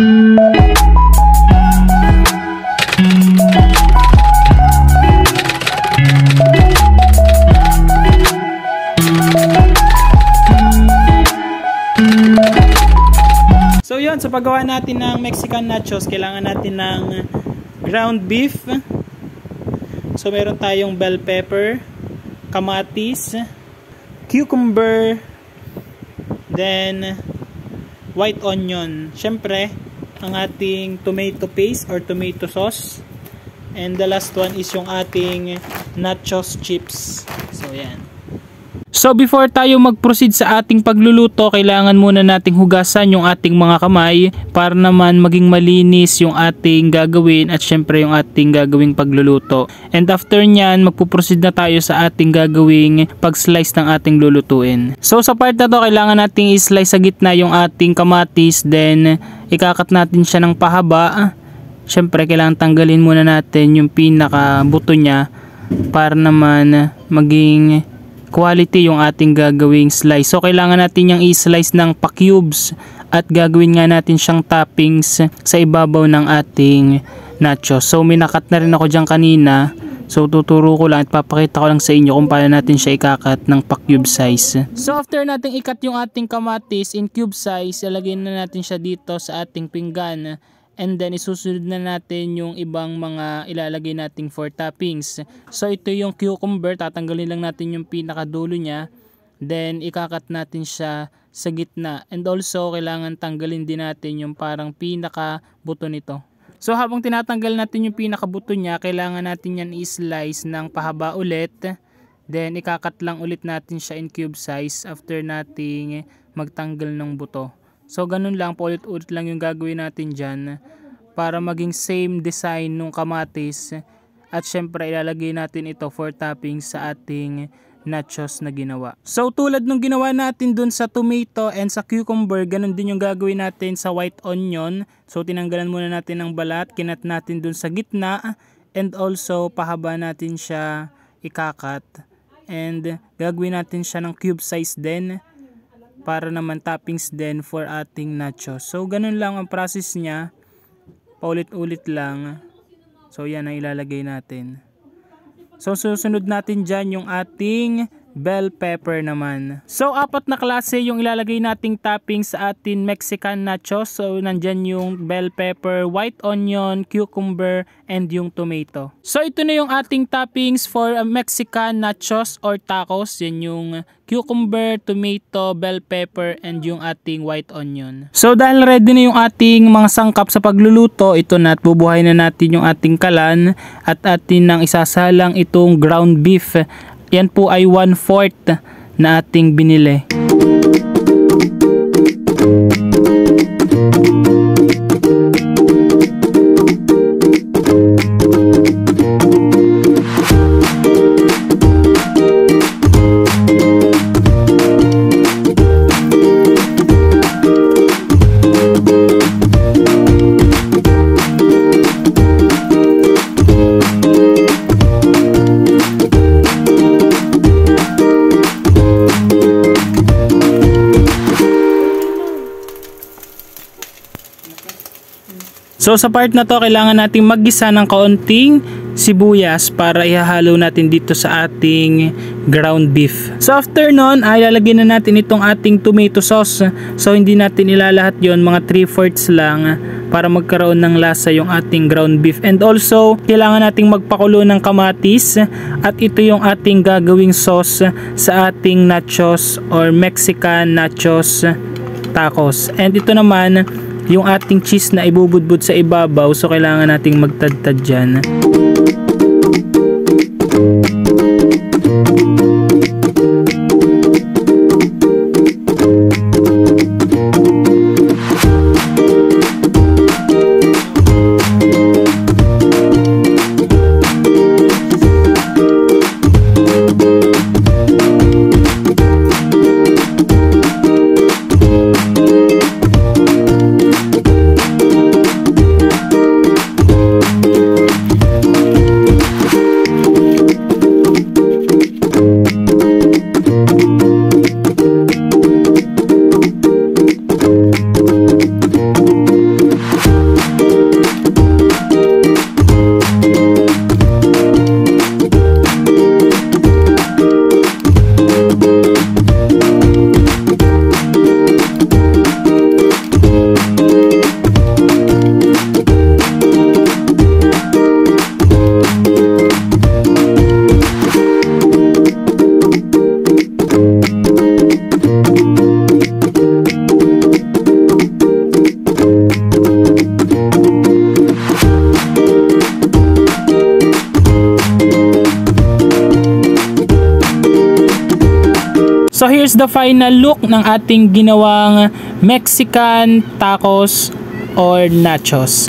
So yun, sa paggawa natin ng Mexican nachos, kailangan natin ng ground beef. So meron tayong bell pepper, kamatis, cucumber, then white onion. Syempre, ang ating tomato paste or tomato sauce. And the last one is yung ating nachos chips. So yan. So before tayo mag-proceed sa ating pagluluto, kailangan muna nating hugasan yung ating mga kamay para naman maging malinis yung ating gagawin at syempre yung ating gagawing pagluluto. And after nyan, magpuproceed na tayo sa ating gagawing pag-slice ng ating lulutuin. So sa part na to, kailangan nating i-slice sa gitna yung ating kamatis, then ikakat natin siya ng pahaba. Syempre kailangan tanggalin muna natin yung pinaka buto niya para naman maging quality yung ating gagawing slice. So kailangan natin yung i-slice ng pa-cubes at gagawin nga natin siyang toppings sa ibabaw ng ating nachos. So minakat na rin ako dyan kanina. So tuturo ko lang at papakita ko lang sa inyo kung paano natin siya ikakat ng pa-cube size. So after natin ikat yung ating kamatis in cube size, ilagay na natin siya dito sa ating pinggan. And then isusunod na natin yung ibang mga ilalagay nating for toppings. So ito yung cucumber, tatanggalin lang natin yung pinakadulo niya. Then ikakat natin siya sa gitna. And also kailangan tanggalin din natin yung parang pinakabuto nito. So habang tinatanggal natin yung pinakabuto niya, kailangan natin yan i-slice ng pahaba ulit. Then ikakat lang ulit natin siya in cube size after nating magtanggal ng buto. So ganun lang, paulit-ulit lang yung gagawin natin dyan para maging same design nung kamatis. At syempre ilalagay natin ito for toppings sa ating nachos na ginawa. So tulad nung ginawa natin dun sa tomato and sa cucumber, ganun din yung gagawin natin sa white onion. So tinanggalan muna natin ng balat, kinat natin dun sa gitna, and also pahaba natin siya ikakat. And gagawin natin siya ng cube size din, para naman toppings din for ating nachos. So ganun lang ang process niya, paulit-ulit lang. So yan ang ilalagay natin. So susunod natin dyan yung ating bell pepper naman. So apat na klase yung ilalagay nating toppings sa ating Mexican nachos. So nandyan yung bell pepper, white onion, cucumber, and yung tomato. So ito na yung ating toppings for Mexican nachos or tacos. Yan yung cucumber, tomato, bell pepper, and yung ating white onion. So dahil ready na yung ating mga sangkap sa pagluluto, ito na at bubuhay na natin yung ating kalan at atin nang isasalang itong ground beef. Yan po ay 1/4 na ating binili. So sa part na to, kailangan nating maggisa ng kaunting sibuyas para ihahalo natin dito sa ating ground beef. So after nun, ay lalagyan na natin itong ating tomato sauce. So hindi natin ilalahat yon, mga 3/4 lang para magkaroon ng lasa yung ating ground beef. And also, kailangan nating magpakulo ng kamatis at ito yung ating gagawing sauce sa ating nachos or Mexican nachos tacos. And ito naman yung ating cheese na ibubudbud sa ibabaw, so kailangan nating magtadtad dyan. here's the final look ng ating ginawang Mexican tacos or nachos.